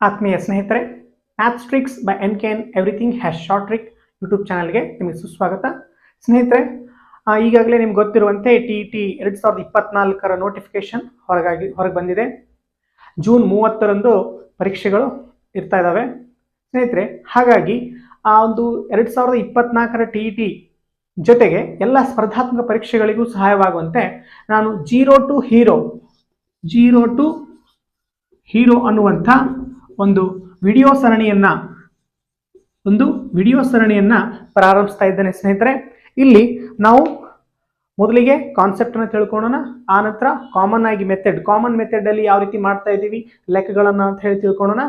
ಆತ್ಮೀಯ ಸ್ನೇಹಿತರೆ, maths tricks by NKN everything has short trick YouTube ಚಾನಲ್ಗೆ ನಿಮಗೆ ಸುಸ್ವಾಗತ. ಸ್ನೇಹಿತರೆ, ಈಗಾಗಲೇ ನಿಮ್ಗೆ ಗೊತ್ತಿರುವಂತೆ TET 2024 ನೋಟಿಫಿಕೇಶನ್ ಹೊರಗೆ ಬಂದಿದೆ. ಜೂನ್ 30ರಂದು ಪರೀಕ್ಷೆಗಳು ಇರ್ತಾ ಇದ್ದಾವೆ ಸ್ನೇಹಿತರೆ. ಹಾಗಾಗಿ ಆ ಒಂದು 2024 TET ಜೊತೆಗೆ ಎಲ್ಲ ಸ್ಪರ್ಧಾತ್ಮಕ ಪರೀಕ್ಷೆಗಳಿಗೂ ಸಹಾಯವಾಗುವಂತೆ ನಾನು ಜೀರೋ ಟು ಹೀರೋ ಅನ್ನುವಂಥ ಒಂದು ವಿಡಿಯೋ ಸರಣಿಯನ್ನ ಪ್ರಾರಂಭಿಸ್ತಾ ಇದ್ದೇನೆ ಸ್ನೇಹಿತರೆ. ಇಲ್ಲಿ ನಾವು ಮೊದಲಿಗೆ ಕಾನ್ಸೆಪ್ಟ್ ಅನ್ನು ತಿಳ್ಕೊಳ್ಳೋಣ. ಆ ನಂತರ ಕಾಮನ್ ಮೆಥಡ್ ಅಲ್ಲಿ ಯಾವ ರೀತಿ ಮಾಡ್ತಾ ಇದ್ದೀವಿ ಲೆಕ್ಕಗಳನ್ನ ಅಂತ ಹೇಳಿ ತಿಳ್ಕೊಳ್ಳೋಣ.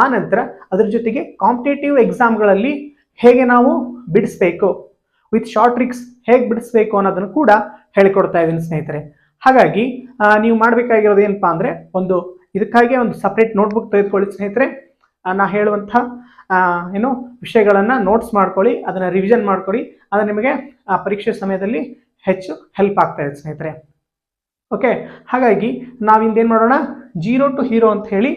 ಆ ನಂತರ ಅದರ ಜೊತೆಗೆ ಕಾಂಪಿಟೇಟಿವ್ ಎಕ್ಸಾಮ್ಗಳಲ್ಲಿ ಹೇಗೆ ನಾವು ಬಿಡಿಸ್ಬೇಕು, ವಿತ್ ಶಾರ್ಟ್ ಟ್ರಿಕ್ಸ್ ಹೇಗೆ ಬಿಡಿಸ್ಬೇಕು ಅನ್ನೋದನ್ನು ಕೂಡ ಹೇಳಿಕೊಡ್ತಾ ಇದ್ದೀನಿ ಸ್ನೇಹಿತರೆ. ಹಾಗಾಗಿ ನೀವು ಮಾಡಬೇಕಾಗಿರೋದು ಏನಪ್ಪಾ ಅಂದ್ರೆ, ಇದಕ್ಕಾಗಿ ಒಂದು ಸಪ್ರೇಟ್ ನೋಟ್ಬುಕ್ ತೆಗೆದುಕೊಳ್ಳಿ ಸ್ನೇಹಿತರೆ. ನಾ ಹೇಳುವಂಥ ವಿಷಯಗಳನ್ನು ನೋಟ್ಸ್ ಮಾಡ್ಕೊಳ್ಳಿ, ಅದನ್ನು ರಿವಿಷನ್ ಮಾಡ್ಕೊಳ್ಳಿ. ಅದು ನಿಮಗೆ ಪರೀಕ್ಷೆ ಸಮಯದಲ್ಲಿ ಹೆಚ್ಚು ಹೆಲ್ಪ್ ಆಗ್ತಾ ಇದೆ ಸ್ನೇಹಿತರೆ. ಓಕೆ, ಹಾಗಾಗಿ ನಾವಿಂದೇನು ಮಾಡೋಣ, ಜೀರೋ ಟು ಹೀರೋ ಅಂತ ಹೇಳಿ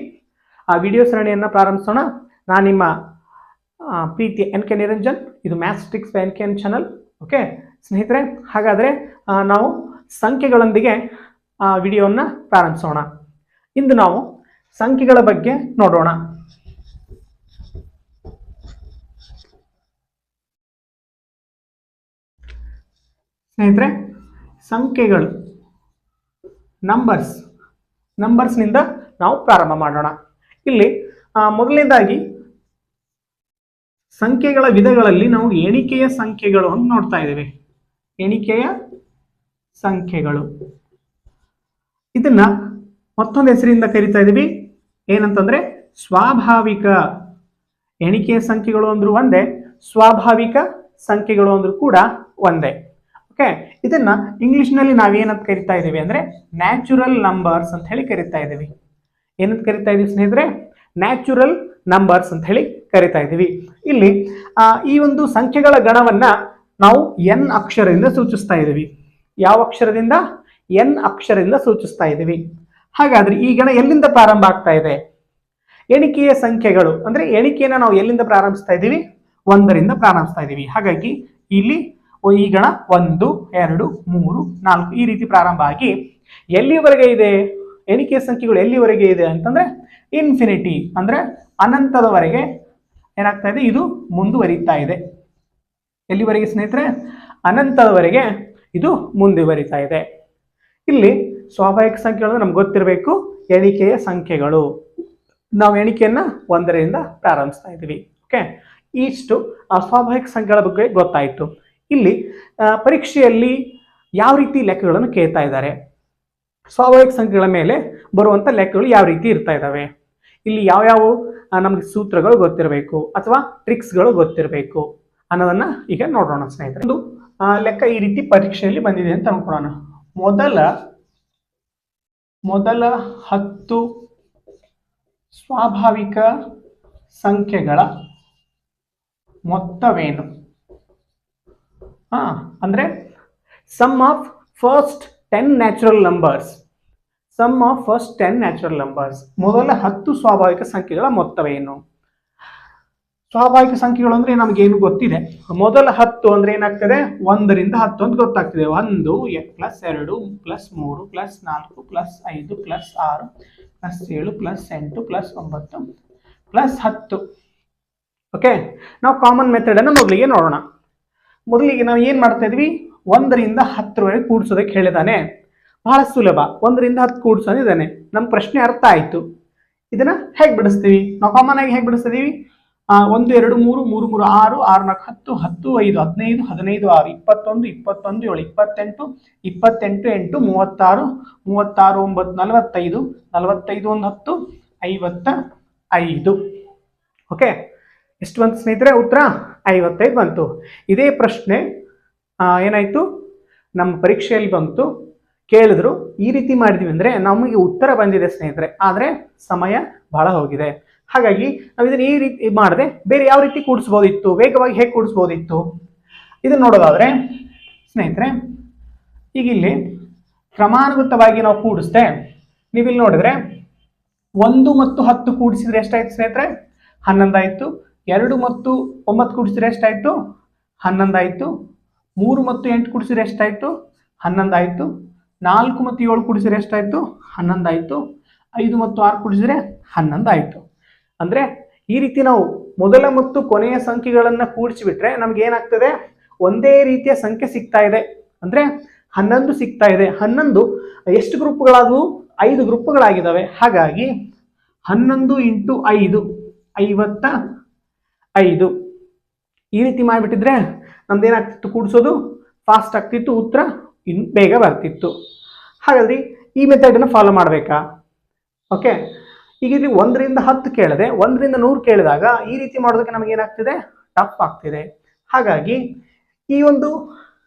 ಆ ವಿಡಿಯೋ ಸರಣಿಯನ್ನು ಪ್ರಾರಂಭಿಸೋಣ. ನಾನು ನಿಮ್ಮ ಪ್ರೀತಿ NK ನಿರಂಜನ್. ಇದು maths tricks by NKN channel. Okay ಸ್ನೇಹಿತರೆ, ಹಾಗಾದರೆ ನಾವು ಸಂಖ್ಯೆಗಳೊಂದಿಗೆ ವಿಡಿಯೋವನ್ನು ಪ್ರಾರಂಭಿಸೋಣ. ಇಂದು ನಾವು ಸಂಖ್ಯೆಗಳ ಬಗ್ಗೆ ನೋಡೋಣ. ಸ್ನೇಹಿತರೆ, ಸಂಖ್ಯೆಗಳು ನಂಬರ್ಸ್ನಿಂದ ನಾವು ಪ್ರಾರಂಭ ಮಾಡೋಣ. ಇಲ್ಲಿ ಮೊದಲನೇದಾಗಿ ಸಂಖ್ಯೆಗಳ ವಿಧಗಳಲ್ಲಿ ನಾವು ಎಣಿಕೆಯ ಸಂಖ್ಯೆಗಳು ಅಂತ ನೋಡ್ತಾ ಇದ್ದೇವೆ. ಎಣಿಕೆಯ ಸಂಖ್ಯೆಗಳು, ಇದನ್ನ ಮತ್ತೊಂದು ಹೆಸರಿಂದ ಕರಿತಾ ಇದೀವಿ. ಏನಂತಂದ್ರೆ ಸ್ವಾಭಾವಿಕ. ಎಣಿಕೆಯ ಸಂಖ್ಯೆಗಳು ಅಂದ್ರೂ ಒಂದೇ, ಸ್ವಾಭಾವಿಕ ಸಂಖ್ಯೆಗಳು ಅಂದ್ರೂ ಕೂಡ ಒಂದೇ. ಓಕೆ, ಇದನ್ನ ಇಂಗ್ಲಿಷ್ನಲ್ಲಿ ನಾವೇನಂತ ಕರಿತಾ ಇದೀವಿ ಅಂದ್ರೆ ನ್ಯಾಚುರಲ್ ನಂಬರ್ಸ್ ಅಂತ ಹೇಳಿ ಕರಿತಾ ಇದೀವಿ. ಏನಂತ ಕರಿತಾ ಇದೀವಿ ಸ್ನೇಹಿತರೆ? ನ್ಯಾಚುರಲ್ ನಂಬರ್ಸ್ ಅಂತ ಹೇಳಿ ಕರಿತಾ ಇದೀವಿ. ಇಲ್ಲಿ ಈ ಒಂದು ಸಂಖ್ಯೆಗಳ ಗಣವನ್ನ ನಾವು N ಅಕ್ಷರದಿಂದ ಸೂಚಿಸ್ತಾ ಇದೀವಿ. ಯಾವ ಅಕ್ಷರದಿಂದ? N ಅಕ್ಷರದಿಂದ ಸೂಚಿಸ್ತಾ ಇದೀವಿ. ಹಾಗಾದ್ರೆ ಈ ಗಣ ಎಲ್ಲಿಂದ ಪ್ರಾರಂಭ ಆಗ್ತಾ ಇದೆ? ಎಣಿಕೆಯ ಸಂಖ್ಯೆಗಳು ಅಂದ್ರೆ ಎಣಿಕೆಯನ್ನ ನಾವು ಎಲ್ಲಿಂದ ಪ್ರಾರಂಭಿಸ್ತಾ ಇದ್ದೀವಿ? 1ರಿಂದ ಪ್ರಾರಂಭಿಸ್ತಾ ಇದ್ದೀವಿ. ಹಾಗಾಗಿ ಇಲ್ಲಿ ಈ ಗಣ 1, 2, 3, 4 ಈ ರೀತಿ ಪ್ರಾರಂಭ ಆಗಿ ಎಲ್ಲಿವರೆಗೆ ಇದೆ? ಎಣಿಕೆಯ ಸಂಖ್ಯೆಗಳು ಎಲ್ಲಿವರೆಗೆ ಇದೆ ಅಂತಂದ್ರೆ ಇನ್ಫಿನಿಟಿ ಅಂದ್ರೆ ಅನಂತದವರೆಗೆ ಏನಾಗ್ತಾ ಇದೆ? ಇದು ಮುಂದುವರಿತಾ ಇದೆ. ಎಲ್ಲಿವರೆಗೆ ಸ್ನೇಹಿತರೆ? ಅನಂತದವರೆಗೆ ಇದು ಮುಂದುವರಿತಾ ಇದೆ. ಇಲ್ಲಿ ಸ್ವಾಭಾವಿಕ ಸಂಖ್ಯೆಗಳು ನಮ್ಗೆ ಗೊತ್ತಿರಬೇಕು. ಎಣಿಕೆಯ ಸಂಖ್ಯೆಗಳು ನಾವು ಎಣಿಕೆಯನ್ನ 1ರಿಂದ ಪ್ರಾರಂಭಿಸ್ತಾ ಇದ್ದೀವಿ. ಓಕೆ, ಇಷ್ಟು ಸ್ವಾಭಾವಿಕ ಸಂಖ್ಯೆಗಳ ಬಗ್ಗೆ ಗೊತ್ತಾಯಿತು. ಇಲ್ಲಿ ಪರೀಕ್ಷೆಯಲ್ಲಿ ಯಾವ ರೀತಿ ಲೆಕ್ಕಗಳನ್ನು ಕೇಳ್ತಾ ಇದ್ದಾರೆ, ಸ್ವಾಭಾವಿಕ ಸಂಖ್ಯೆಗಳ ಮೇಲೆ ಬರುವಂತ ಲೆಕ್ಕಗಳು ಯಾವ ರೀತಿ ಇರ್ತಾ ಇದ್ದಾವೆ, ಇಲ್ಲಿ ಯಾವ್ಯಾವ ನಮ್ಗೆ ಸೂತ್ರಗಳು ಗೊತ್ತಿರಬೇಕು ಅಥವಾ ಟ್ರಿಕ್ಸ್ಗಳು ಗೊತ್ತಿರಬೇಕು ಅನ್ನೋದನ್ನ ಈಗ ನೋಡೋಣ ಸ್ನೇಹಿತರೆ. ಒಂದು ಲೆಕ್ಕ ಈ ರೀತಿ ಪರೀಕ್ಷೆಯಲ್ಲಿ ಬಂದಿದೆ ಅಂತ ಅನ್ಕೊಳ್ಳೋಣ. ಮೊದಲ 10 ಸ್ವಾಭಾವಿಕ ಸಂಖ್ಯೆಗಳ ಮೊತ್ತವೇನು? ಅಂದ್ರೆ sum of first 10 natural numbers. ಮೊದಲ 10 ಸ್ವಾಭಾವಿಕ ಸಂಖ್ಯೆಗಳ ಮೊತ್ತವೇನು? ಸ್ವಾಭಾವಿಕ ಸಂಖ್ಯೆಗಳು ಅಂದ್ರೆ ನಮಗೇನು ಗೊತ್ತಿದೆ. ಮೊದಲ 10 ಅಂದ್ರೆ ಏನಾಗ್ತದೆ? 1ರಿಂದ 10 ಅಂತ ಗೊತ್ತಾಗ್ತದೆ. 1 + 2 + 3 + 4 + 5 + 6 + 7 + 8 + 9 + 10. ಓಕೆ, ನಾವು ಕಾಮನ್ ಮೆಥಡ್ ಅನ್ನು ಮೊದಲಿಗೆ ನೋಡೋಣ. ಮೊದಲಿಗೆ ನಾವು ಏನ್ ಮಾಡ್ತಾ ಇದ್ವಿ? 1ರಿಂದ 10ರವರೆಗೆ ಕೂಡಿಸೋದಕ್ಕೆ ಹೇಳಿದಾನೆ. ಬಹಳ ಸುಲಭ. 1ರಿಂದ 10 ಕೂಡಿಸೋದಿದ್ದಾನೆ. ನಮ್ಮ ಪ್ರಶ್ನೆ ಅರ್ಥ ಆಯ್ತು. ಇದನ್ನ ಹೇಗೆ ಬಿಡಿಸ್ತೀವಿ? ನಾವು ಕಾಮನ್ ಆಗಿ ಹೇಗೆ ಬಿಡಿಸ್ತೀವಿ? 1 2 3 3 3 6 6 4 10 10 5 15 15 6 21 21 7 28 28 8 36 36 9 45 45 1 10 55. ಓಕೆ, ಎಷ್ಟು ಬಂತು ಸ್ನೇಹಿತರೆ? ಉತ್ತರ 55 ಬಂತು. ಇದೇ ಪ್ರಶ್ನೆ ಏನಾಯ್ತು ನಮ್ಮ ಪರೀಕ್ಷೆಯಲ್ಲಿ ಬಂತು, ಕೇಳಿದ್ರು. ಈ ರೀತಿ ಮಾಡಿದ್ವಿ ಅಂದ್ರೆ ನಮಗೆ ಉತ್ತರ ಬಂದಿದೆ ಸ್ನೇಹಿತರೆ, ಆದ್ರೆ ಸಮಯ ಬಹಳ ಹೋಗಿದೆ. ಹಾಗಾಗಿ ನಾವು ಇದನ್ನ ಈ ರೀತಿ ಮಾಡದೆ ಬೇರೆ ಯಾವ ರೀತಿ ಕೂಡಿಸ್ಬೋದಿತ್ತು, ವೇಗವಾಗಿ ಹೇಗೆ ಕೂಡಿಸ್ಬೋದಿತ್ತು ಇದನ್ನ ನೋಡೋದಾದ್ರೆ ಸ್ನೇಹಿತರೆ, ಈಗ ಇಲ್ಲಿ ಕ್ರಮಾನುಗತವಾಗಿ ನಾವು ಕೂಡಿಸ್ದೆ. ನೀವಿಲ್ಲಿ ನೋಡಿದ್ರೆ 1 ಮತ್ತು 10 ಕೂಡಿಸಿದ್ರೆ ಎಷ್ಟಾಯ್ತು ಸ್ನೇಹಿತರೆ? 11 ಆಯ್ತು. 2 ಮತ್ತು 9 ಕೂಡಿಸಿದ್ರೆ ಎಷ್ಟಾಯ್ತು? 11 ಆಯ್ತು. 3 ಮತ್ತು 8 ಕೂಡಿಸಿದ್ರೆ ಎಷ್ಟಾಯ್ತು? 11 ಆಯ್ತು. 4 ಮತ್ತು 7 ಕೂಡಿಸಿದ್ರೆ ಎಷ್ಟಾಯ್ತು? 11 ಆಯ್ತು. 5 ಮತ್ತು 6 ಕೂಡಿಸಿದ್ರೆ 11 ಆಯ್ತು. ಅಂದ್ರೆ ಈ ರೀತಿ ನಾವು ಮೊದಲ ಮತ್ತು ಕೊನೆಯ ಸಂಖ್ಯೆಗಳನ್ನ ಕೂಡಿಸಿಬಿಟ್ರೆ ನಮ್ಗೆ ಏನಾಗ್ತದೆ? ಒಂದೇ ರೀತಿಯ ಸಂಖ್ಯೆ ಸಿಗ್ತಾ ಇದೆ. ಅಂದ್ರೆ 11 ಸಿಗ್ತಾ ಇದೆ. 11 ಎಷ್ಟು ಗ್ರೂಪ್ಗಳಾದವು? 5 ಗ್ರೂಪ್ಗಳಾಗಿದ್ದಾವೆ. ಹಾಗಾಗಿ 11 ಇಂಟು 5 55. ಈ ರೀತಿ ಮಾಡಿಬಿಟ್ಟಿದ್ರೆ ನಮ್ದೇನಾಗ್ತಿತ್ತು? ಕೂಡಿಸೋದು ಫಾಸ್ಟ್ ಆಗ್ತಿತ್ತು, ಉತ್ತರ ಇನ್ನು ಬೇಗ ಬರ್ತಿತ್ತು. ಹಾಗಾದ್ರೆ ಈ ಮೆಥಡನ್ನು ಫಾಲೋ ಮಾಡಬೇಕಾ? ಓಕೆ, ಈಗ ಇಲ್ಲಿ 1 ರಿಂದ 10 ಕೇಳಿದೆ, 1 ರಿಂದ 100 ಕೇಳಿದಾಗ ಈ ರೀತಿ ಮಾಡೋದಕ್ಕೆ ನಮಗೆ ಏನಾಗ್ತಿದೆ? ಟಫ್ ಆಗ್ತಿದೆ. ಹಾಗಾಗಿ ಈ ಒಂದು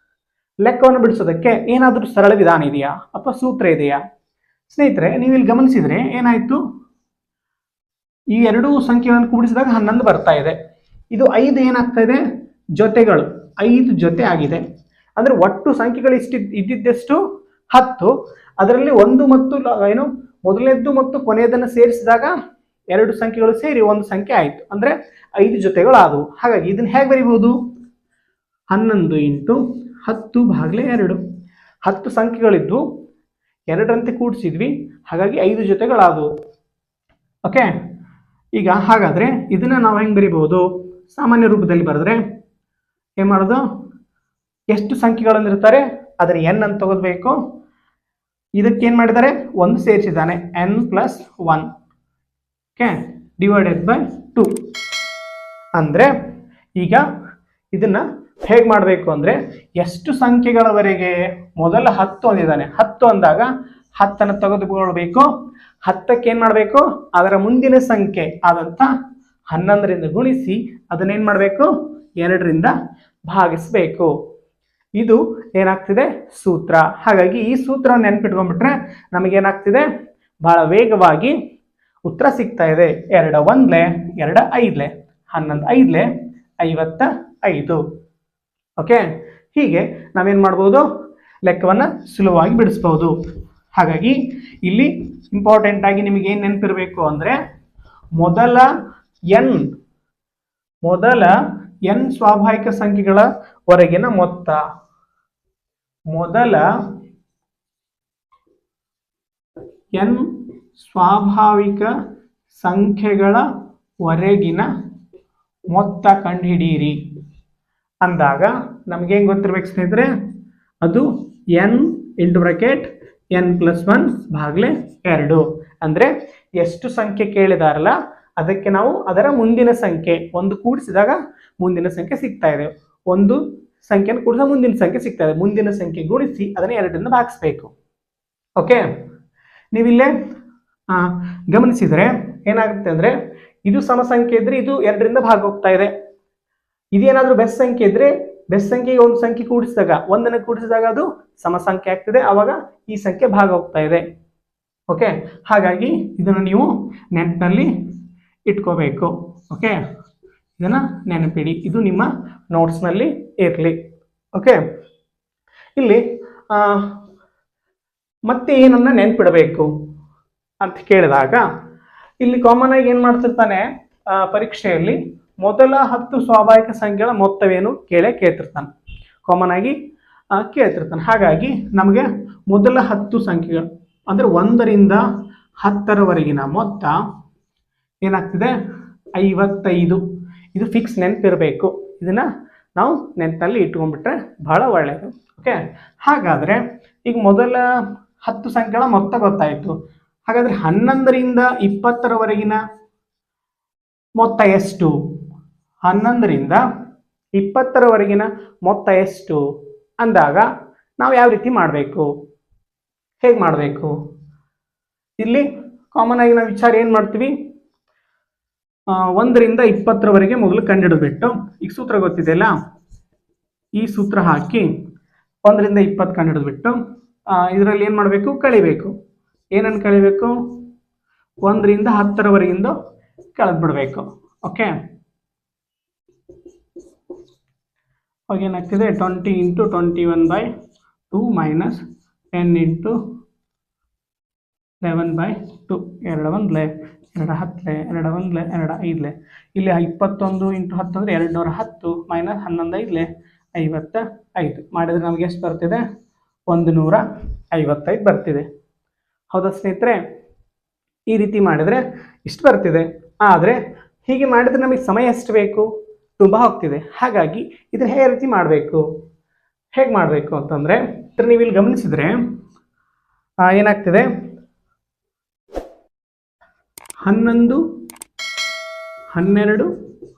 ಲೆಕ್ಕವನ್ನು ಬಿಡಿಸೋದಕ್ಕೆ ಏನಾದರೂ ಸರಳ ವಿಧಾನ ಇದೆಯಾ ಅಥವಾ ಸೂತ್ರ ಇದೆಯಾ? ಸ್ನೇಹಿತರೆ, ನೀವು ಇಲ್ಲಿ ಗಮನಿಸಿದ್ರೆ ಏನಾಯ್ತು? ಈ ಎರಡೂ ಸಂಖ್ಯೆಗಳನ್ನು ಕೂಡಿಸಿದಾಗ 11 ಬರ್ತಾ ಇದೆ. ಇದು 5 ಏನಾಗ್ತಾ ಇದೆ? ಜೊತೆಗಳು 5 ಜೊತೆ ಆಗಿದೆ. ಅಂದ್ರೆ ಒಟ್ಟು ಸಂಖ್ಯೆಗಳು ಇದ್ದಿದ್ದೆಷ್ಟು? 10. ಅದರಲ್ಲಿ 1 ಮತ್ತು ಮೊದಲನೇದ್ದು ಮತ್ತು ಕೊನೆಯದನ್ನು ಸೇರಿಸಿದಾಗ 2 ಸಂಖ್ಯೆಗಳು ಸೇರಿ 1 ಸಂಖ್ಯೆ ಆಯ್ತು. ಅಂದ್ರೆ 5 ಜೊತೆಗಳು ಆದವು. ಹಾಗಾಗಿ ಇದನ್ನ ಹೇಗೆ ಬರೀಬಹುದು? 11 ಇಂಟು 10 ಭಾಗಲೇ 2. 10 ಸಂಖ್ಯೆಗಳಿದ್ವು, 2ರಂತೆ ಕೂಡಿಸಿದ್ವಿ, ಹಾಗಾಗಿ 5 ಜೊತೆಗಳಾದವು. ಓಕೆ, ಈಗ ಹಾಗಾದ್ರೆ ಇದನ್ನ ನಾವು ಹೆಂಗೆ ಬರೀಬಹುದು? ಸಾಮಾನ್ಯ ರೂಪದಲ್ಲಿ ಬರೆದ್ರೆ ಏನ್ ಮಾಡೋದು? ಎಷ್ಟು ಸಂಖ್ಯೆಗಳನ್ನಿರ್ತಾರೆ ಅದರ n ಅಂತ ತಗೋಬೇಕು. ಇದಕ್ಕೆ ಏನ್ ಮಾಡಿದ್ದಾರೆ? 1 ಸೇರಿಸಿದ್ದಾನೆ, n+1. Okay, divided by 2. ಅಂದ್ರೆ ಈಗ ಇದನ್ನ ಹೇಗೆ ಮಾಡಬೇಕು ಅಂದ್ರೆ, ಎಷ್ಟು ಸಂಖ್ಯೆಗಳವರೆಗೆ? ಮೊದಲ 10 ಅಂದಿದ್ದಾನೆ. 10 ಅಂದಾಗ 10ಅನ್ನು ತೆಗೆದುಕೊಳ್ಬೇಕು. 10ಕ್ಕೆ ಏನ್ ಮಾಡಬೇಕು? ಅದರ ಮುಂದಿನ ಸಂಖ್ಯೆ ಆದಂತ 11ರಿಂದ ಗುಣಿಸಿ ಅದನ್ನೇನ್ ಮಾಡಬೇಕು? 2ರಿಂದ ಭಾಗಿಸಬೇಕು. ಇದು ಏನಾಗ್ತಿದೆ? ಸೂತ್ರ. ಹಾಗಾಗಿ ಈ ಸೂತ್ರವನ್ನು ನೆನ್ಪಿಟ್ಕೊಂಡ್ಬಿಟ್ರೆ ನಮಗೇನಾಗ್ತಿದೆ? ಬಹಳ ವೇಗವಾಗಿ ಉತ್ತರ ಸಿಗ್ತಾ ಇದೆ. 2 1 2 5 11 5 55. ಓಕೆ, ಹೀಗೆ ನಾವೇನ್ ಮಾಡ್ಬೋದು? ಲೆಕ್ಕವನ್ನ ಸುಲಭವಾಗಿ ಬಿಡಿಸಬಹುದು. ಹಾಗಾಗಿ ಇಲ್ಲಿ ಇಂಪಾರ್ಟೆಂಟ್ ಆಗಿ ನಿಮಗೆ ಏನ್ ನೆನಪಿರಬೇಕು ಅಂದ್ರೆ, ಮೊದಲ n ಸ್ವಾಭಾವಿಕ ಸಂಖ್ಯೆಗಳ ವರೆಗಿನ ಮೊತ್ತ. ಮೊದಲ n ಸ್ವಾಭಾವಿಕ ಸಂಖ್ಯೆಗಳ ವರೆಗಿನ ಮೊತ್ತ ಕಂಡುಹಿಡಿಯಿರಿ ಅಂದಾಗ ನಮ್ಗೆ ಹೆಂಗ್ ಗೊತ್ತಿರ್ಬೇಕು ಸ್ನೇಹಿತರೆ? ಅದು n n+1 ಭಾಗಲೇ 2. ಅಂದ್ರೆ ಎಷ್ಟು ಸಂಖ್ಯೆ ಕೇಳಿದಾರಲ್ಲ ಅದಕ್ಕೆ ನಾವು ಅದರ ಮುಂದಿನ ಸಂಖ್ಯೆ ಒಂದು ಕೂಡಿಸಿದಾಗ ಮುಂದಿನ ಸಂಖ್ಯೆ ಸಿಗ್ತಾ ಇದೆ. ಒಂದು ಸಂಖ್ಯೆಯನ್ನು ಕೂಡಿಸಿದಾಗ ಮುಂದಿನ ಸಂಖ್ಯೆ ಸಿಗ್ತಾ ಇದೆ. ಮುಂದಿನ ಸಂಖ್ಯೆ ಗುಣಿಸಿ ಅದನ್ನ 2ರಿಂದ ಭಾಗಿಸ್ಬೇಕು. ಓಕೆ, ನೀವಿಲ್ಲೇ ಗಮನಿಸಿದ್ರೆ ಏನಾಗುತ್ತೆ ಅಂದ್ರೆ, ಇದು ಸಮ ಸಂಖ್ಯೆ ಇದ್ರೆ ಇದು 2ರಿಂದ ಭಾಗ ಹೋಗ್ತಾ ಇದೆ. ಇದೇನಾದ್ರೂ ಬೆಸ್ ಸಂಖ್ಯೆ ಇದ್ರೆ ಬೆಸ್ ಸಂಖ್ಯೆಗೆ ಒಂದು ಸಂಖ್ಯೆ ಕೂಡಿಸಿದಾಗ, 1ಅನ್ನು ಕೂಡಿಸಿದಾಗ ಅದು ಸಮ ಸಂಖ್ಯೆ ಆಗ್ತಿದೆ. ಆವಾಗ ಈ ಸಂಖ್ಯೆ ಭಾಗ ಹೋಗ್ತಾ ಇದೆ. ಓಕೆ, ಹಾಗಾಗಿ ಇದನ್ನು ನೀವು ನೆನಪಿನಲ್ಲಿ ಇಟ್ಕೋಬೇಕು. ಓಕೆ, ಇದನ್ನ ನೆನಪಿಡಿ. ಇದು ನಿಮ್ಮ ನೋಟ್ಸ್ನಲ್ಲಿ ಇರಲಿ. ಓಕೆ, ಇಲ್ಲಿ ಮತ್ತೆ ಏನನ್ನ ನೆನ್ಪಿಡಬೇಕು ಅಂತ ಕೇಳಿದಾಗ, ಇಲ್ಲಿ ಕಾಮನ್ ಆಗಿ ಏನ್ ಮಾಡ್ತಿರ್ತಾನೆ ಪರೀಕ್ಷೆಯಲ್ಲಿ, ಮೊದಲ 10 ಸ್ವಾಭಾವಿಕ ಸಂಖ್ಯೆಗಳ ಮೊತ್ತವೇನು ಕೇಳ್ತಿರ್ತಾನೆ. ಕಾಮನ್ ಆಗಿ ಕೇಳ್ತಿರ್ತಾನೆ. ಹಾಗಾಗಿ ನಮಗೆ ಮೊದಲ 10 ಸಂಖ್ಯೆಗಳು ಅಂದ್ರೆ 1 ರಿಂದ 10ರವರೆಗಿನ ಮೊತ್ತ ಏನಾಗ್ತಿದೆ? 55. ಇದು ಫಿಕ್ಸ್ ನೆನಪಿರಬೇಕು. ಇದನ್ನ ನಾವು ನೆನಪಿನಲ್ಲಿ ಇಟ್ಕೊಂಡ್ಬಿಟ್ರೆ ಬಹಳ ಒಳ್ಳೆಯದು. ಓಕೆ, ಹಾಗಾದ್ರೆ ಈಗ ಮೊದಲ 10 ಸಂಖ್ಯೆಗಳ ಮೊತ್ತ ಗೊತ್ತಾಯ್ತು. ಹಾಗಾದ್ರೆ 11 ರಿಂದ 20ರವರೆಗಿನ ಮೊತ್ತ ಎಷ್ಟು? 11 ರಿಂದ 20ರವರೆಗಿನ ಮೊತ್ತ ಎಷ್ಟು ಅಂದಾಗ ನಾವು ಯಾವ ರೀತಿ ಮಾಡಬೇಕು? ಹೇಗೆ ಮಾಡಬೇಕು? ಇಲ್ಲಿ ಕಾಮನ್ ಆಗಿ ನಾವು ವಿಚಾರ ಏನ್ ಮಾಡ್ತೀವಿ? 1 ರಿಂದ 20ರವರೆಗೆ ಮೊದಲು ಕಂಡುಹಿಡಿದ್ಬಿಟ್ಟು, ಈಗ ಸೂತ್ರ ಗೊತ್ತಿದೆಯಲ್ಲ, ಈ ಸೂತ್ರ ಹಾಕಿ 1 ರಿಂದ 20 ಕಂಡುಹಿಡಿದ್ಬಿಟ್ಟು ಇದರಲ್ಲಿ ಏನ್ ಮಾಡಬೇಕು? ಕಳಿಬೇಕು. ಏನನ್ನು ಕಳಿಬೇಕು? 1 ರಿಂದ 10ರವರೆಗಿಂದ ಕಳೆದು ಬಿಡಬೇಕು. ಓಕೆ, ಅವಾಗ ಏನಾಗ್ತಿದೆ? 20 × 21/2 - 10 × 11/2 2 ಒಂದ್ಲೆ 2 ಹತ್ತಲೆ 2 ಒಂದ್ಲೆ 2 ಐದ್ಲೆ ಇಲ್ಲಿ 21 × 10 ಅಂದರೆ 210 ಮೈನಸ್ 11 ಐದ್ಲೆ 55 ಮಾಡಿದ್ರೆ ನಮಗೆ ಎಷ್ಟು ಬರ್ತಿದೆ 155 ಬರ್ತಿದೆ. ಹೌದಾ ಸ್ನೇಹಿತರೆ, ಈ ರೀತಿ ಮಾಡಿದರೆ ಇಷ್ಟು ಬರ್ತಿದೆ. ಆದರೆ ಹೀಗೆ ಮಾಡಿದರೆ ನಮಗೆ ಸಮಯ ಎಷ್ಟು ಬೇಕು, ತುಂಬ ಹೋಗ್ತಿದೆ. ಹಾಗಾಗಿ ಇದನ್ನು ಹೇಗೆ ರೀತಿ ಮಾಡಬೇಕು, ಹೇಗೆ ಮಾಡಬೇಕು ಅಂತಂದರೆ ನೀವು ಇಲ್ಲಿ ಗಮನಿಸಿದರೆ ಏನಾಗ್ತಿದೆ 11 12 13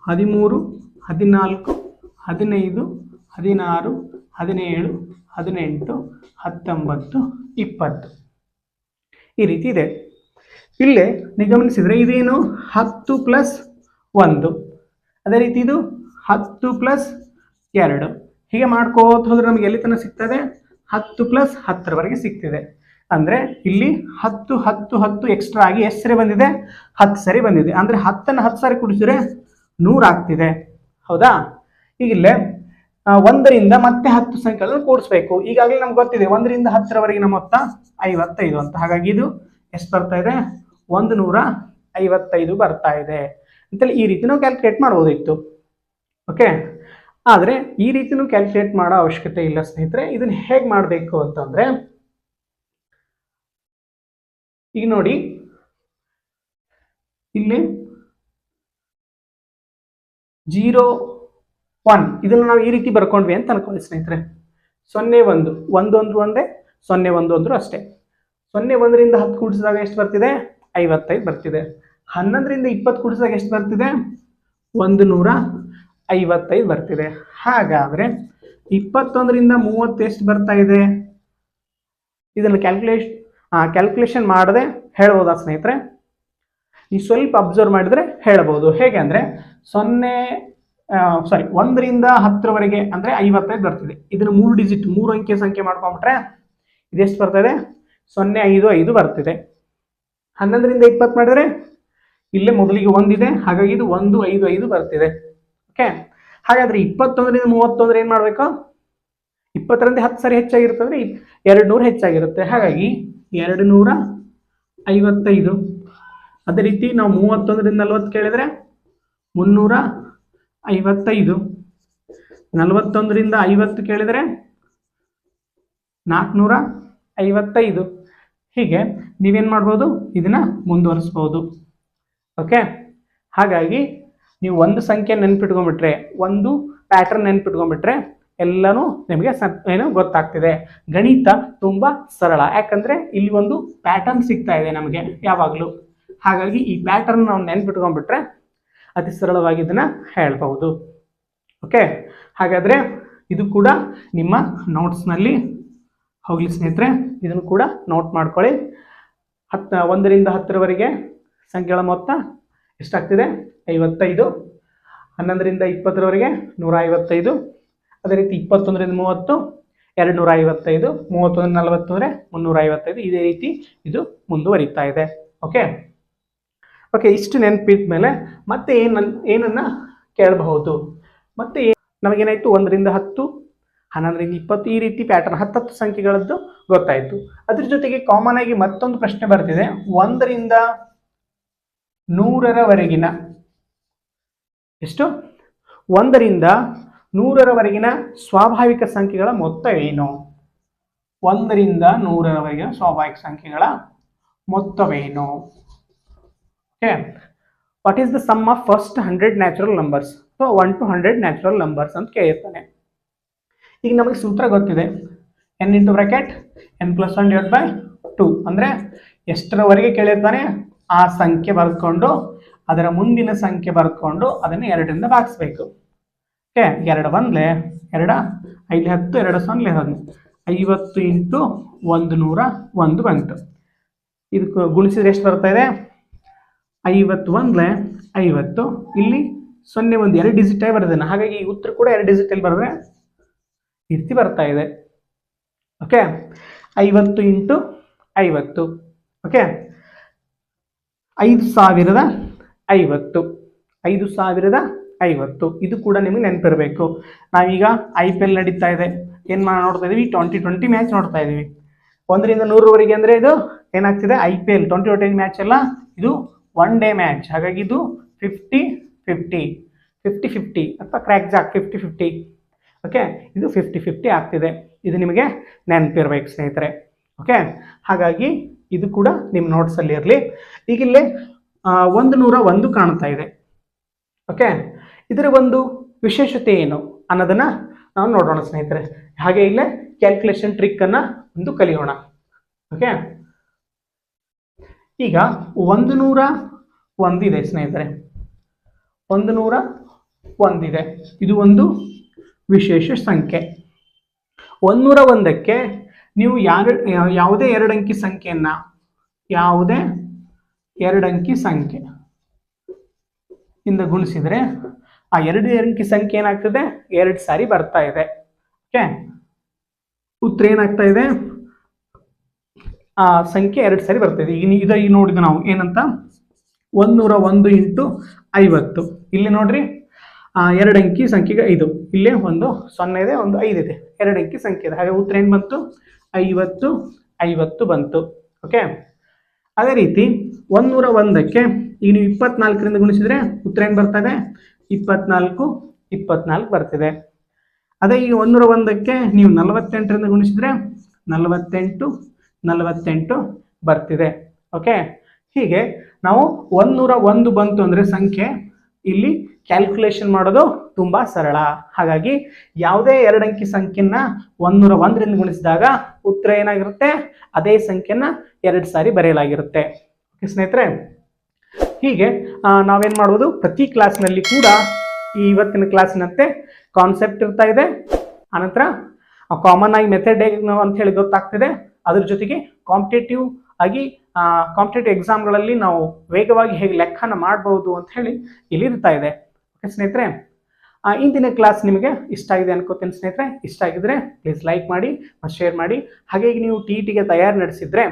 14 15 16 17 18 19 20 ಈ ರೀತಿ ಇದೆ. ಇಲ್ಲೇ ನೀವು ಗಮನಿಸಿದರೆ ಇದೇನು 10 + 1, ಅದೇ ರೀತಿ ಇದು 10 + 2 ಹೀಗೆ ಮಾಡ್ಕೋತ ಹೋದ್ರೆ ನಮಗೆ ಎಲ್ಲಿ ತನಕ ಸಿಗ್ತದೆ 10 + 10ರವರೆಗೆ ಸಿಗ್ತಿದೆ. ಅಂದರೆ ಇಲ್ಲಿ 10 10 10 ಎಕ್ಸ್ಟ್ರಾ ಆಗಿ ಎಷ್ಟು ಸರಿ ಬಂದಿದೆ 10 ಸರಿ ಬಂದಿದೆ. ಅಂದರೆ 10ನ್ನು 10 ಸಾರಿ ಕೂಡಿಸಿದ್ರೆ 100 ಆಗ್ತಿದೆ. ಹೌದಾ, ಈಗ ಇಲ್ಲೇ 1ರಿಂದ ಮತ್ತೆ 10 ಸಂಖ್ಯೆಗಳನ್ನು ಕೂಡಿಸ್ಬೇಕು. ಈಗಾಗಲೇ ನಮ್ಗೆ ಗೊತ್ತಿದೆ 1ರಿಂದ 10ರವರೆಗಿನ ಮೊತ್ತ 55 ಅಂತ. ಹಾಗಾಗಿ ಇದು ಎಷ್ಟು ಬರ್ತಾ ಇದೆ 155 ಬರ್ತಾ ಇದೆ ಅಂತೇಳಿ ಈ ರೀತಿ ನಾವು ಕ್ಯಾಲ್ಕುಲೇಟ್ ಮಾಡ್ಬೋದಿತ್ತು. ಓಕೆ, ಆದರೆ ಈ ರೀತಿನೂ ಕ್ಯಾಲ್ಕುಲೇಟ್ ಮಾಡೋ ಅವಶ್ಯಕತೆ ಇಲ್ಲ ಸ್ನೇಹಿತರೆ. ಇದನ್ನು ಹೇಗೆ ಮಾಡಬೇಕು ಅಂತಂದರೆ ಈಗ ನೋಡಿ ಇಲ್ಲಿ 0 1 ಇದನ್ನು ನಾವು ಈ ರೀತಿ ಬರ್ಕೊಂಡ್ವಿ ಅಂತ ಅನ್ಕೊಳ್ಳಿ ಸ್ನೇಹಿತರೆ. 0 1 1 ಅಂದ್ರು ಒಂದೇ, 0 1 ಅಂದ್ರು ಅಷ್ಟೇ. 0 1ರಿಂದ 10 ಕೂಡಿಸಿದಾಗ ಎಷ್ಟು ಬರ್ತಿದೆ 55 ಬರ್ತಿದೆ. 11ರಿಂದ 20 ಕೂಡಿಸಿದಾಗ ಎಷ್ಟು ಬರ್ತಿದೆ 155 ಬರ್ತಿದೆ. ಹಾಗಾದರೆ 21ರಿಂದ 30 ಎಷ್ಟು ಬರ್ತಾ ಇದೆ, ಇದನ್ನು ಕ್ಯಾಲ್ಕುಲೇಷನ್ ಮಾಡದೆ ಹೇಳ್ಬೋದಾ ಸ್ನೇಹಿತರೆ? ಈ ಸ್ವಲ್ಪ ಅಬ್ಸರ್ವ್ ಮಾಡಿದರೆ ಹೇಳ್ಬೋದು. ಹೇಗೆ ಅಂದರೆ 1ರಿಂದ 10ರವರೆಗೆ ಅಂದರೆ 55 ಬರ್ತಿದೆ. ಇದನ್ನು 3 ಡಿಜಿಟ್ 3 ಅಂಕೆ ಸಂಖ್ಯೆ ಮಾಡ್ಕೊಂಡ್ಬಿಟ್ರೆ ಇದೆಷ್ಟು ಬರ್ತಾ ಇದೆ 055 ಬರ್ತಿದೆ. 11ರಿಂದ 20 ಮಾಡಿದರೆ ಇಲ್ಲೇ ಮೊದಲಿಗೆ 1 ಇದೆ, ಹಾಗಾಗಿ ಇದು 155 ಬರ್ತಿದೆ. ಓಕೆ, ಹಾಗಾದರೆ 21ರಿಂದ 30 ಅಂದರೆ ಏನು ಮಾಡಬೇಕು 20ರಿಂದ 10 ಸರಿ ಹೆಚ್ಚಾಗಿರ್ತಂದ್ರೆ 200 ಹೆಚ್ಚಾಗಿರುತ್ತೆ. ಹಾಗಾಗಿ 255. ಅದೇ ರೀತಿ ನಾವು 31ರಿಂದ 40 ಕೇಳಿದರೆ 355. 41ರಿಂದ 50 ಕೇಳಿದರೆ 455. ಹೀಗೆ ನೀವೇನು ಮಾಡ್ಬೋದು ಇದನ್ನ ಮುಂದುವರಿಸ್ಬೋದು. ಓಕೆ, ಹಾಗಾಗಿ ನೀವು ಒಂದು ಸಂಖ್ಯೆ ನೆನ್ಪಿಟ್ಕೊಂಡ್ಬಿಟ್ರೆ, ಒಂದು ಪ್ಯಾಟರ್ನ್ ನೆನ್ಪಿಟ್ಕೊಂಡ್ಬಿಟ್ರೆ ಎಲ್ಲನೂ ನಿಮಗೆ ಏನು ಗೊತ್ತಾಗ್ತಿದೆ. ಗಣಿತ ತುಂಬ ಸರಳ, ಯಾಕಂದರೆ ಇಲ್ಲಿ ಒಂದು ಪ್ಯಾಟರ್ನ್ ಸಿಗ್ತಾ ಇದೆ ನಮಗೆ ಯಾವಾಗಲೂ. ಹಾಗಾಗಿ ಈ ಪ್ಯಾಟರ್ನ್ ನಾವು ನೆನ್ಪಿಟ್ಕೊಂಡ್ಬಿಟ್ರೆ ಅತಿ ಸರಳವಾಗಿ ಇದನ್ನು ಹೇಳ್ಬಹುದು. ಓಕೆ, ಹಾಗಾದರೆ ಇದು ಕೂಡ ನಿಮ್ಮ ನೋಟ್ಸ್ನಲ್ಲಿ ಹೋಗಲಿ ಸ್ನೇಹಿತರೆ. ಇದನ್ನು ಕೂಡ ನೋಟ್ ಮಾಡ್ಕೊಳ್ಳಿ. 1ರಿಂದ 10ರವರೆಗೆ ಸಂಖ್ಯೆಗಳ ಮೊತ್ತ ಎಷ್ಟಾಗ್ತಿದೆ 55. 11ರಿಂದ 20ರವರೆಗೆ 155. ಅದೇ ರೀತಿ 21ರಿಂದ 30 255. 31ರಿಂದ 40 ಅಂದರೆ 355. ಇದೇ ರೀತಿ ಇದು ಮುಂದುವರಿತಾ ಇದೆ. ಓಕೆ, ಇಷ್ಟು ನೆನಪಿದ ಮೇಲೆ ಮತ್ತೆ ಏನನ್ನ ಕೇಳಬಹುದು. ಮತ್ತೆ ನಮಗೇನಾಯಿತು 1ರಿಂದ 10 11ರಿಂದ 20 ಈ ರೀತಿ ಪ್ಯಾಟರ್ನ್ 10 ಸಂಖ್ಯೆಗಳದ್ದು ಗೊತ್ತಾಯಿತು. ಅದ್ರ ಜೊತೆಗೆ ಕಾಮನ್ ಆಗಿ ಮತ್ತೊಂದು ಪ್ರಶ್ನೆ ಬರ್ತಿದೆ, 1ರಿಂದ 100ರವರೆಗಿನ ಎಷ್ಟು 1ರಿಂದ 100ರವರೆಗಿನ ಸ್ವಾಭಾವಿಕ ಸಂಖ್ಯೆಗಳ ಮೊತ್ತ ಏನು? 1ರಿಂದ 100ರವರೆಗಿನ ಸ್ವಾಭಾವಿಕ ಸಂಖ್ಯೆಗಳ ಮೊತ್ತವೇನು? Okay, what is the sum of first 100 natural numbers? So 1 to 100 natural numbers ಅಂತ ಕೇಳಿರ್ತಾನೆ. ಈಗ ನಮಗೆ ಸೂತ್ರ ಗೊತ್ತಿದೆ, n × n + 1/2 ಅಂದರೆ ಎಷ್ಟರವರೆಗೆ ಕೇಳಿರ್ತಾನೆ ಆ ಸಂಖ್ಯೆ ಬರ್ಕೊಂಡು ಅದರ ಮುಂದಿನ ಸಂಖ್ಯೆ ಬರ್ಕೊಂಡು ಅದನ್ನು 2ರಿಂದ ಭಾಗಿಸ್ಬೇಕು. ಓಕೆ, 2 1 2 5 10 2 0 50 × 101 ಬಂತು. ಇದಕ್ಕೆ ಗುಣಿಸಿದ್ರೆ ಎಷ್ಟು ಬರ್ತಾ ಇದೆ 51 50. ಇಲ್ಲಿ 0 1 2 ಡಿಜಿಟ್ ಆಗಿ ಬರೆದೇನೆ, ಹಾಗಾಗಿ ಈ ಉತ್ತರ ಕೂಡ 2 ಡಿಜಿಟಲ್ಲಿ ಬರೆದ್ರೆ ಈ ರೀತಿ ಬರ್ತಾ ಇದೆ. ಓಕೆ, 50 × 50. ಓಕೆ, 5050. 5050 ಇದು ಕೂಡ ನಿಮಗೆ ನೆನಪಿರಬೇಕು. ನಾವೀಗ IPL ನಡೀತಾ ಇದೆ, ಏನು ನೋಡ್ತಾ ಇದೀವಿ 2020 ಮ್ಯಾಚ್ ನೋಡ್ತಾ ಇದೀವಿ. 1ರಿಂದ 100ರವರೆಗೆ ಅಂದರೆ ಇದು ಏನಾಗ್ತಿದೆ IPL 2020 ಮ್ಯಾಚ್ ಅಲ್ಲ, ಇದು 1 ಡೇ ಮ್ಯಾಚ್. ಹಾಗಾಗಿ ಇದು 50-50 ಅಥವಾ ಕ್ರ್ಯಾಕ್ ಜಾಕ್ 50-50. ಓಕೆ, ಇದು 50-50 ಆಗ್ತಿದೆ. ಇದು ನಿಮಗೆ ನೆನಪಿರ್ಬೇಕು ಸ್ನೇಹಿತರೆ. ಓಕೆ, ಹಾಗಾಗಿ ಇದು ಕೂಡ ನಿಮ್ಮ ನೋಟ್ಸಲ್ಲಿ ಇರಲಿ. ಈಗ ಇಲ್ಲೇ 101 ಕಾಣ್ತಾ ಇದೆ. ಓಕೆ, ಇದರ ಒಂದು ವಿಶೇಷತೆ ಏನು ಅನ್ನೋದನ್ನ ನಾವು ನೋಡೋಣ ಸ್ನೇಹಿತರೆ. ಹಾಗೆ ಇಲ್ಲೇ ಕ್ಯಾಲ್ಕುಲೇಷನ್ ಟ್ರಿಕ್ ಅನ್ನ ಒಂದು ಕಲಿಯೋಣ. ಓಕೆ, ಈಗ 101 ಇದೆ ಸ್ನೇಹಿತರೆ. 101 ಇದೆ. ಇದು ಒಂದು ವಿಶೇಷ ಸಂಖ್ಯೆ. 101ಕ್ಕೆ ನೀವು ಯಾವುದೇ 2 ಅಂಕಿ ಸಂಖ್ಯೆಯನ್ನ ಇಂದ ಗುಣಿಸಿದ್ರೆ ಆ 2 ಅಂಕಿ ಸಂಖ್ಯೆ ಏನಾಗ್ತದೆ, 2 ಸಾರಿ ಬರ್ತಾ ಇದೆ. ಓಕೆ, ಉತ್ತರ ಏನಾಗ್ತಾ ಇದೆ, ಆ ಸಂಖ್ಯೆ 2 ಸಾರಿ ಬರ್ತಾ ಇದೆ. ಈಗ ನೋಡಿದ ನಾವು ಏನಂತ, 101 × 50. ಇಲ್ಲಿ ನೋಡ್ರಿ 2 ಅಂಕಿ ಸಂಖ್ಯೆಗೆ 5, ಇಲ್ಲೇ ಒಂದು 0 ಇದೆ, ಒಂದು 5 ಇದೆ, 2 ಅಂಕಿ ಸಂಖ್ಯೆ ಇದೆ. ಹಾಗೆ ಉತ್ತರ ಏನು ಬಂತು, 50 ಬಂತು. ಓಕೆ, ಅದೇ ರೀತಿ 101ಕ್ಕೆ ಈಗ ನೀವು 24ರಿಂದ ಗುಣಿಸಿದ್ರೆ ಉತ್ತರ ಏನು ಬರ್ತದೆ, 24 ಬರ್ತಿದೆ. ಅದೇ ಈ 101ಕ್ಕೆ ನೀವು 48ರಿಂದ ಗುಣಿಸಿದ್ರೆ 48 ಬರ್ತಿದೆ. ಓಕೆ, ಹೀಗೆ ನಾವು 101 ಬಂತು ಅಂದರೆ ಸಂಖ್ಯೆ, ಇಲ್ಲಿ ಕ್ಯಾಲ್ಕುಲೇಷನ್ ಮಾಡೋದು ತುಂಬಾ ಸರಳ. ಹಾಗಾಗಿ ಯಾವುದೇ 2 ಅಂಕಿ ಸಂಖ್ಯೆನ 101ರಿಂದ ಗುಣಿಸಿದಾಗ ಉತ್ತರ ಏನಾಗಿರುತ್ತೆ, ಅದೇ ಸಂಖ್ಯೆನ 2 ಸಾರಿ ಬರೆಯಲಾಗಿರುತ್ತೆ. ಓಕೆ ಸ್ನೇಹಿತರೆ, ಹೀಗೆ ನಾವೇನ್ ಮಾಡ್ಬೋದು, ಪ್ರತಿ ಕ್ಲಾಸ್ನಲ್ಲಿ ಕೂಡ ಇವತ್ತಿನ ಕ್ಲಾಸ್ನಂತೆ ಕಾನ್ಸೆಪ್ಟ್ ಇರ್ತಾ ಇದೆ. ಆನಂತರ ಕಾಮನ್ ಆಗಿ ಮೆಥಡ್ ಅಂತ ಹೇಳಿ ಗೊತ್ತಾಗ್ತಿದೆ. ಅದ್ರ ಜೊತೆಗೆ ಕಾಂಪಿಟೇಟಿವ್ ಎಕ್ಸಾಮ್ಗಳಲ್ಲಿ ನಾವು ವೇಗವಾಗಿ ಹೇಗೆ ಲೆಕ್ಕನ ಮಾಡಬಹುದು ಅಂತ ಹೇಳಿ ಇಲ್ಲಿ ಇರ್ತಾ ಇದೆ. ಓಕೆ ಸ್ನೇಹಿತರೆ, ಇಂದಿನ ಕ್ಲಾಸ್ ನಿಮಗೆ ಇಷ್ಟ ಆಗಿದೆ ಅನ್ಕೋತೀನಿ ಸ್ನೇಹಿತರೆ. ಇಷ್ಟ ಆಗಿದ್ರೆ ಪ್ಲೀಸ್ ಲೈಕ್ ಮಾಡಿ ಮತ್ತು ಶೇರ್ ಮಾಡಿ. ಹಾಗಾಗಿ ನೀವು TETಗೆ ತಯಾರಿ ನಡೆಸಿದ್ರೆ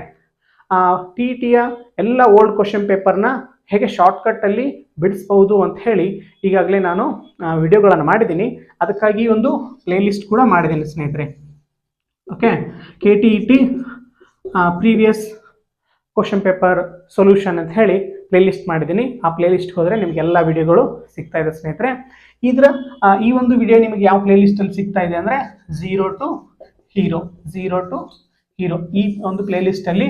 TETಯ ಎಲ್ಲ ಓಲ್ಡ್ ಕ್ವಶನ್ ಪೇಪರ್ನ ಹೇಗೆ ಶಾರ್ಟ್ಕಟ್ಟಲ್ಲಿ ಬಿಡಿಸ್ಬೋದು ಅಂತ ಹೇಳಿ ಈಗಾಗಲೇ ನಾನು ವಿಡಿಯೋಗಳನ್ನು ಮಾಡಿದ್ದೀನಿ. ಅದಕ್ಕಾಗಿ ಒಂದು ಪ್ಲೇಲಿಸ್ಟ್ ಕೂಡ ಮಾಡಿದ್ದೀನಿ ಸ್ನೇಹಿತರೆ. Okay, KTET previous question paper solution ಅಂತ ಹೇಳಿ ಪ್ಲೇಲಿಸ್ಟ್ ಮಾಡಿದ್ದೀನಿ. ಆ ಪ್ಲೇಲಿಸ್ಟ್ ಹೋದರೆ ನಿಮ್ಗೆ ಎಲ್ಲ ವಿಡಿಯೋಗಳು ಸಿಗ್ತಾ ಇದೆ ಸ್ನೇಹಿತರೆ. ಈ ಒಂದು ವಿಡಿಯೋ ನಿಮಗೆ ಯಾವ ಪ್ಲೇಲಿಸ್ಟಲ್ಲಿ ಸಿಗ್ತಾ ಇದೆ ಅಂದರೆ ಝೀರೋ ಟು ಹೀರೋ ಈ ಒಂದು ಪ್ಲೇಲಿಸ್ಟಲ್ಲಿ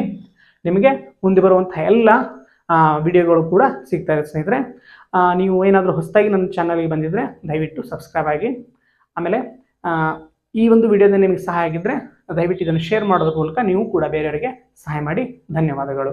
ನಿಮಗೆ ಮುಂದೆ ಬರುವಂಥ ಎಲ್ಲ ವಿಡಿಯೋಗಳು ಕೂಡ ಸಿಗ್ತಾ ಇದೆ ಸ್ನೇಹಿತರೆ. ನೀವು ಏನಾದರೂ ಹೊಸದಾಗಿ ನನ್ನ ಚಾನಲ್ಗೆ ಬಂದಿದ್ದರೆ ದಯವಿಟ್ಟು ಸಬ್ಸ್ಕ್ರೈಬ್ ಆಗಿ. ಆಮೇಲೆ ಈ ಒಂದು ವಿಡಿಯೋದ ನಿಮಗೆ ಸಹಾಯ ಆಗಿದ್ದರೆ ದಯವಿಟ್ಟು ಇದನ್ನು ಶೇರ್ ಮಾಡೋದ್ರ ಮೂಲಕ ನೀವು ಕೂಡ ಬೇರೆಯವರಿಗೆ ಸಹಾಯ ಮಾಡಿ. ಧನ್ಯವಾದಗಳು.